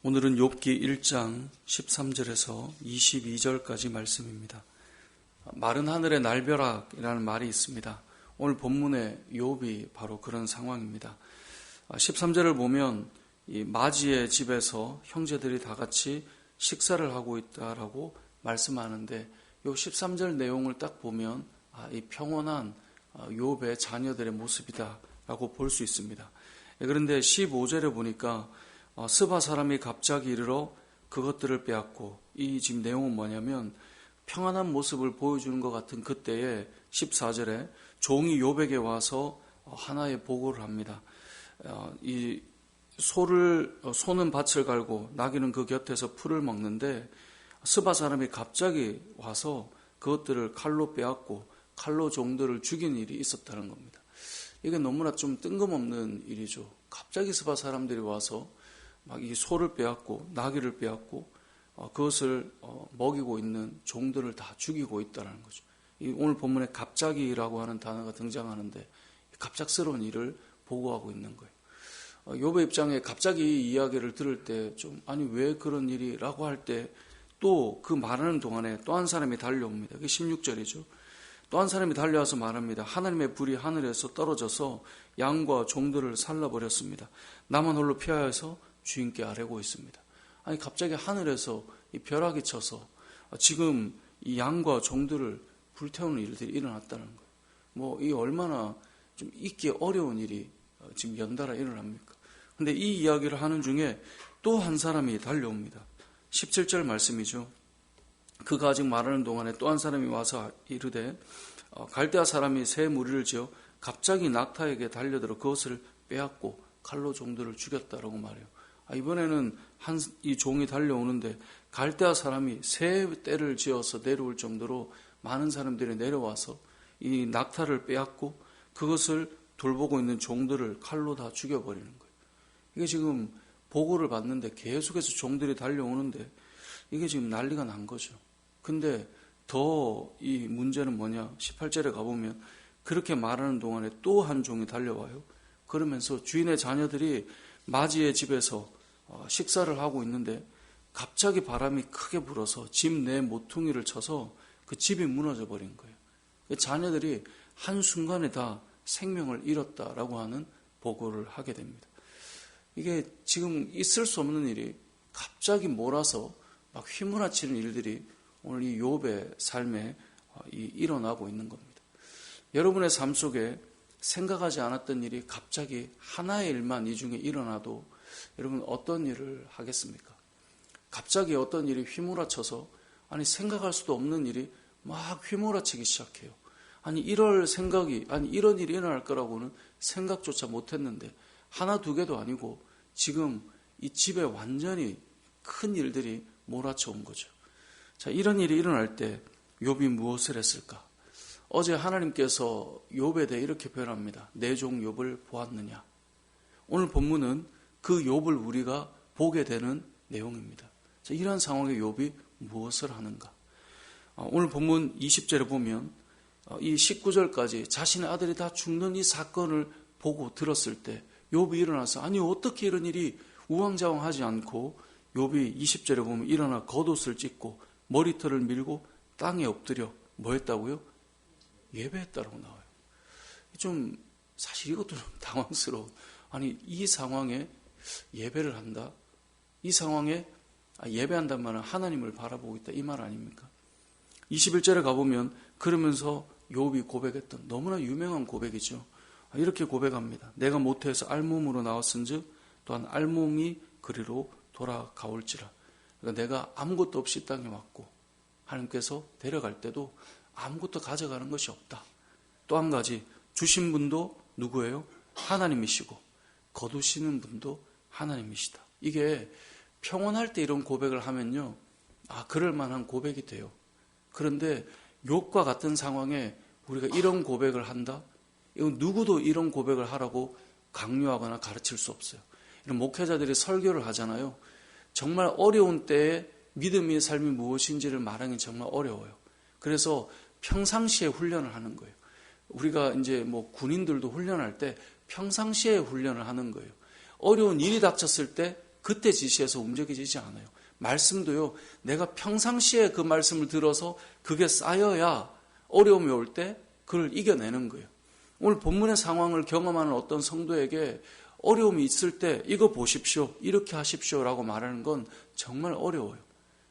오늘은 욥기 1장 13절에서 22절까지 말씀입니다. 마른 하늘의 날벼락이라는 말이 있습니다. 오늘 본문의 욥이 바로 그런 상황입니다. 13절을 보면 이 마지의 집에서 형제들이 다 같이 식사를 하고 있다라고 말씀하는데 이 13절 내용을 딱 보면 이 평온한 욥의 자녀들의 모습이다라고 볼 수 있습니다. 그런데 15절에 보니까 스바 사람이 갑자기 이르러 그것들을 빼앗고, 이 지금 내용은 뭐냐면 평안한 모습을 보여주는 것 같은 그때에 14절에 종이 욥에게 와서 하나의 보고를 합니다. 이 소는 밭을 갈고 나귀는 그 곁에서 풀을 먹는데 스바 사람이 갑자기 와서 그것들을 칼로 빼앗고 칼로 종들을 죽인 일이 있었다는 겁니다. 이게 너무나 좀 뜬금없는 일이죠. 갑자기 스바 사람들이 와서 막 이 소를 빼앗고 나귀를 빼앗고 그것을 먹이고 있는 종들을 다 죽이고 있다는 거죠. 오늘 본문에 갑자기라고 하는 단어가 등장하는데 갑작스러운 일을 보고하고 있는 거예요. 욥의 입장에 갑자기 이 이야기를 들을 때 좀 아니 왜 그런 일이라고 할 때 또 그 말하는 동안에 또 한 사람이 달려옵니다. 그게 16절이죠. 또 한 사람이 달려와서 말합니다. 하나님의 불이 하늘에서 떨어져서 양과 종들을 살라버렸습니다. 나만 홀로 피하여서 주인께 아뢰고 있습니다. 아니 갑자기 하늘에서 이 벼락이 쳐서 지금 이 양과 종들을 불태우는 일들이 일어났다는 거예요. 뭐 이 얼마나 좀 잊기 어려운 일이 지금 연달아 일어납니까? 근데 이 이야기를 하는 중에 또 한 사람이 달려옵니다. 17절 말씀이죠. 그가 아직 말하는 동안에 또 한 사람이 와서 이르되 갈대아 사람이 새 무리를 지어 갑자기 낙타에게 달려들어 그것을 빼앗고 칼로 종들을 죽였다라고 말해요. 이번에는 이 종이 달려오는데 갈대아 사람이 새 떼를 지어서 내려올 정도로 많은 사람들이 내려와서 이 낙타를 빼앗고 그것을 돌보고 있는 종들을 칼로 다 죽여버리는 거예요. 이게 지금 보고를 받는데 계속해서 종들이 달려오는데 이게 지금 난리가 난 거죠. 근데 더 이 문제는 뭐냐? 18절에 가보면 그렇게 말하는 동안에 또 한 종이 달려와요. 그러면서 주인의 자녀들이 마지의 집에서 식사를 하고 있는데 갑자기 바람이 크게 불어서 집 내 모퉁이를 쳐서 그 집이 무너져 버린 거예요. 자녀들이 한순간에 다 생명을 잃었다라고 하는 보고를 하게 됩니다. 이게 지금 있을 수 없는 일이 갑자기 몰아서 막 휘몰아치는 일들이 오늘 이 욥의 삶에 일어나고 있는 겁니다. 여러분의 삶 속에 생각하지 않았던 일이 갑자기 하나의 일만 이 중에 일어나도 여러분 어떤 일을 하겠습니까? 갑자기 어떤 일이 휘몰아쳐서 아니 생각할 수도 없는 일이 막 휘몰아치기 시작해요. 아니 이런 일이 일어날 거라고는 생각조차 못했는데 하나 두 개도 아니고 지금 이 집에 완전히 큰 일들이 몰아쳐온 거죠. 자, 이런 일이 일어날 때 욥이 무엇을 했을까? 어제 하나님께서 욥에 대해 이렇게 표현합니다. 내 종 욥을 보았느냐? 오늘 본문은 그 욥을 우리가 보게 되는 내용입니다. 자, 이런 상황에 욥이 무엇을 하는가? 오늘 본문 20절에 보면 이 19절까지 자신의 아들이 다 죽는 이 사건을 보고 들었을 때 욥이 일어나서 아니 어떻게 이런 일이 우왕좌왕하지 않고 욥이 20절에 보면 일어나 겉옷을 찢고 머리털을 밀고 땅에 엎드려 뭐 했다고요? 예배했다라고 나와요. 좀 사실 이것도 좀 당황스러워. 아니 이 상황에 예배를 한다? 이 상황에 예배한단 말은 하나님을 바라보고 있다 이 말 아닙니까? 21절에 가보면 그러면서 욥이 고백했던 너무나 유명한 고백이죠. 이렇게 고백합니다. 내가 모태에서 알몸으로 나왔은즉 또한 알몸이 그리로 돌아가올지라. 그러니까 내가 아무것도 없이 땅에 왔고 하나님께서 데려갈 때도 아무것도 가져가는 것이 없다. 또 한 가지 주신 분도 누구예요? 하나님이시고 거두시는 분도 하나님이시다. 이게 평온할 때 이런 고백을 하면요, 그럴 만한 고백이 돼요. 그런데 욥과 같은 상황에 우리가 이런 고백을 한다? 이건 누구도 이런 고백을 하라고 강요하거나 가르칠 수 없어요. 이런 목회자들이 설교를 하잖아요. 정말 어려운 때에 믿음의 삶이 무엇인지를 말하기 정말 어려워요. 그래서 평상시에 훈련을 하는 거예요. 우리가 이제 뭐 군인들도 훈련할 때 평상시에 훈련을 하는 거예요. 어려운 일이 닥쳤을 때 그때 지시해서 움직여지지 않아요. 말씀도요, 내가 평상시에 그 말씀을 들어서 그게 쌓여야 어려움이 올 때 그걸 이겨내는 거예요. 오늘 본문의 상황을 경험하는 어떤 성도에게 어려움이 있을 때 이거 보십시오, 이렇게 하십시오라고 말하는 건 정말 어려워요.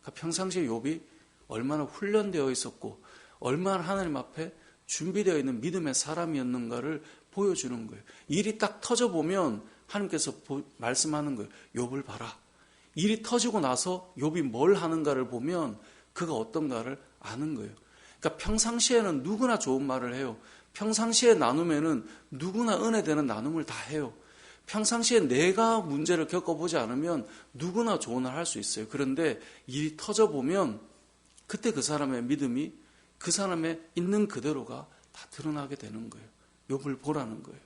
그러니까 평상시에 욥이 얼마나 훈련되어 있었고 얼마나 하나님 앞에 준비되어 있는 믿음의 사람이었는가를 보여주는 거예요. 일이 딱 터져보면 하나님께서 말씀하는 거예요. 욥을 봐라. 일이 터지고 나서 욥이 뭘 하는가를 보면 그가 어떤가를 아는 거예요. 그러니까 평상시에는 누구나 좋은 말을 해요. 평상시에 나누면은 누구나 은혜되는 나눔을 다 해요. 평상시에 내가 문제를 겪어보지 않으면 누구나 조언을 할 수 있어요. 그런데 일이 터져보면 그때 그 사람의 믿음이 그 사람의 있는 그대로가 다 드러나게 되는 거예요. 욥을 보라는 거예요.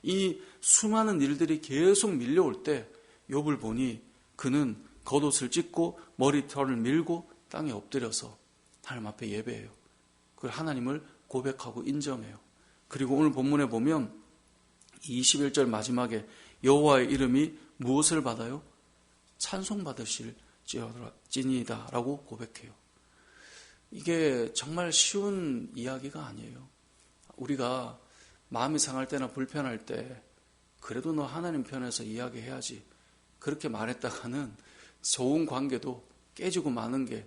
이 수많은 일들이 계속 밀려올 때 욥을 보니 그는 겉옷을 찢고 머리털을 밀고 땅에 엎드려서 하나님 앞에 예배해요. 그걸 하나님을 고백하고 인정해요. 그리고 오늘 본문에 보면 21절 마지막에 여호와의 이름이 무엇을 받아요? 찬송받으실지니이다 라고 고백해요. 이게 정말 쉬운 이야기가 아니에요. 우리가 마음이 상할 때나 불편할 때 그래도 너 하나님 편에서 이야기해야지 그렇게 말했다가는 좋은 관계도 깨지고 마는 게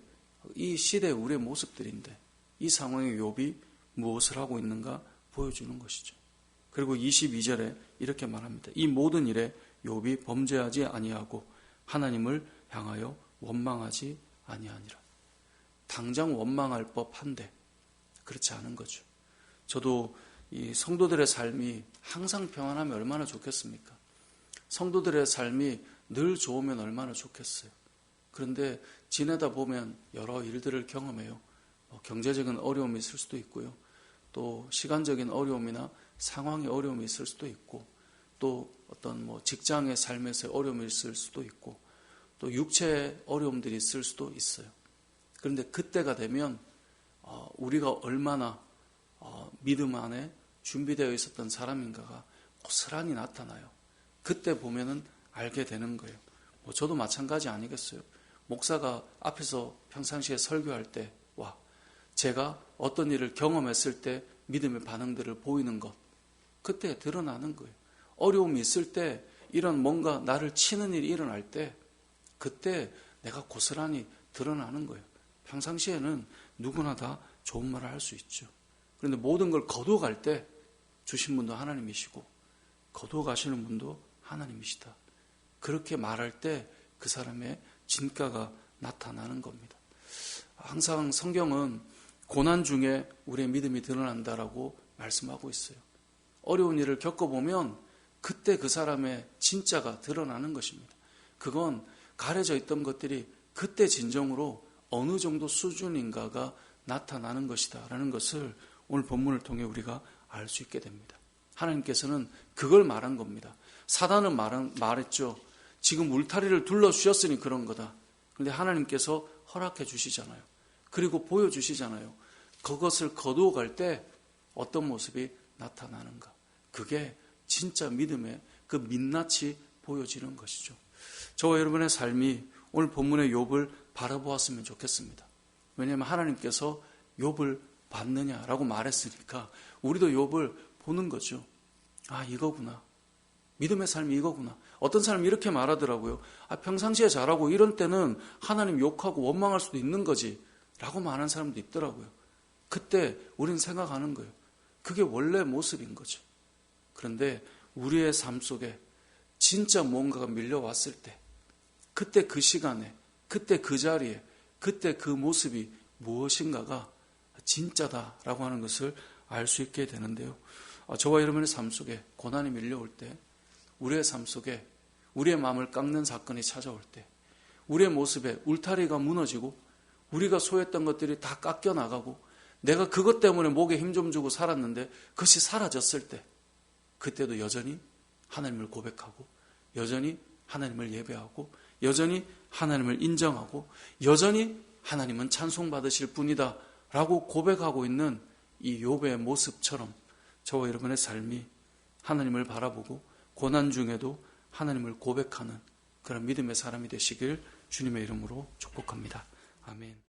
이 시대의 우리의 모습들인데 이 상황에 욥이 무엇을 하고 있는가 보여주는 것이죠. 그리고 22절에 이렇게 말합니다. 이 모든 일에 욥이 범죄하지 아니하고 하나님을 향하여 원망하지 아니하니라. 당장 원망할 법한데 그렇지 않은 거죠. 저도 이 성도들의 삶이 항상 평안하면 얼마나 좋겠습니까? 성도들의 삶이 늘 좋으면 얼마나 좋겠어요. 그런데 지내다 보면 여러 일들을 경험해요. 경제적인 어려움이 있을 수도 있고요. 또 시간적인 어려움이나 상황의 어려움이 있을 수도 있고 또 어떤 직장의 삶에서 어려움이 있을 수도 있고 또 육체의 어려움들이 있을 수도 있어요. 그런데 그때가 되면 우리가 얼마나 믿음 안에 준비되어 있었던 사람인가가 고스란히 나타나요. 그때 보면은 알게 되는 거예요. 저도 마찬가지 아니겠어요. 목사가 앞에서 평상시에 설교할 때와 제가 어떤 일을 경험했을 때 믿음의 반응들을 보이는 것, 그때 드러나는 거예요. 어려움이 있을 때 이런 뭔가 나를 치는 일이 일어날 때 그때 내가 고스란히 드러나는 거예요. 평상시에는 누구나 다 좋은 말을 할 수 있죠. 그런데 모든 걸 거두어갈 때 주신 분도 하나님이시고 거두어가시는 분도 하나님이시다. 그렇게 말할 때 그 사람의 진가가 나타나는 겁니다. 항상 성경은 고난 중에 우리의 믿음이 드러난다라고 말씀하고 있어요. 어려운 일을 겪어보면 그때 그 사람의 진짜가 드러나는 것입니다. 그건 가려져 있던 것들이 그때 진정으로 어느 정도 수준인가가 나타나는 것이다 라는 것을 오늘 본문을 통해 우리가 알 수 있게 됩니다. 하나님께서는 그걸 말한 겁니다. 사단은 말했죠. 지금 울타리를 둘러주셨으니 그런 거다. 그런데 하나님께서 허락해 주시잖아요. 그리고 보여주시잖아요. 그것을 거두어 갈 때 어떤 모습이 나타나는가. 그게 진짜 믿음의 그 민낯이 보여지는 것이죠. 저와 여러분의 삶이 오늘 본문의 욥을 바라보았으면 좋겠습니다. 왜냐하면 하나님께서 욥을 봤느냐라고 말했으니까 우리도 욥을 보는 거죠. 아, 이거구나. 믿음의 삶이 이거구나. 어떤 사람이 이렇게 말하더라고요. 평상시에 잘하고 이런 때는 하나님 욕하고 원망할 수도 있는 거지 라고 말하는 사람도 있더라고요. 그때 우리는 생각하는 거예요. 그게 원래 모습인 거죠. 그런데 우리의 삶 속에 진짜 뭔가가 밀려왔을 때 그때 그 시간에 그때 그 자리에 그때 그 모습이 무엇인가가 진짜다라고 하는 것을 알 수 있게 되는데요. 저와 여러분의 삶 속에 고난이 밀려올 때 우리의 삶 속에 우리의 마음을 깎는 사건이 찾아올 때 우리의 모습에 울타리가 무너지고 우리가 소유했던 것들이 다 깎여 나가고 내가 그것 때문에 목에 힘 좀 주고 살았는데 그것이 사라졌을 때 그때도 여전히 하나님을 고백하고 여전히 하나님을 예배하고 여전히 하나님을 인정하고 여전히 하나님은 찬송받으실 분이다 라고 고백하고 있는 이 욥의 모습처럼 저와 여러분의 삶이 하나님을 바라보고 고난 중에도 하나님을 고백하는 그런 믿음의 사람이 되시길 주님의 이름으로 축복합니다. 아멘.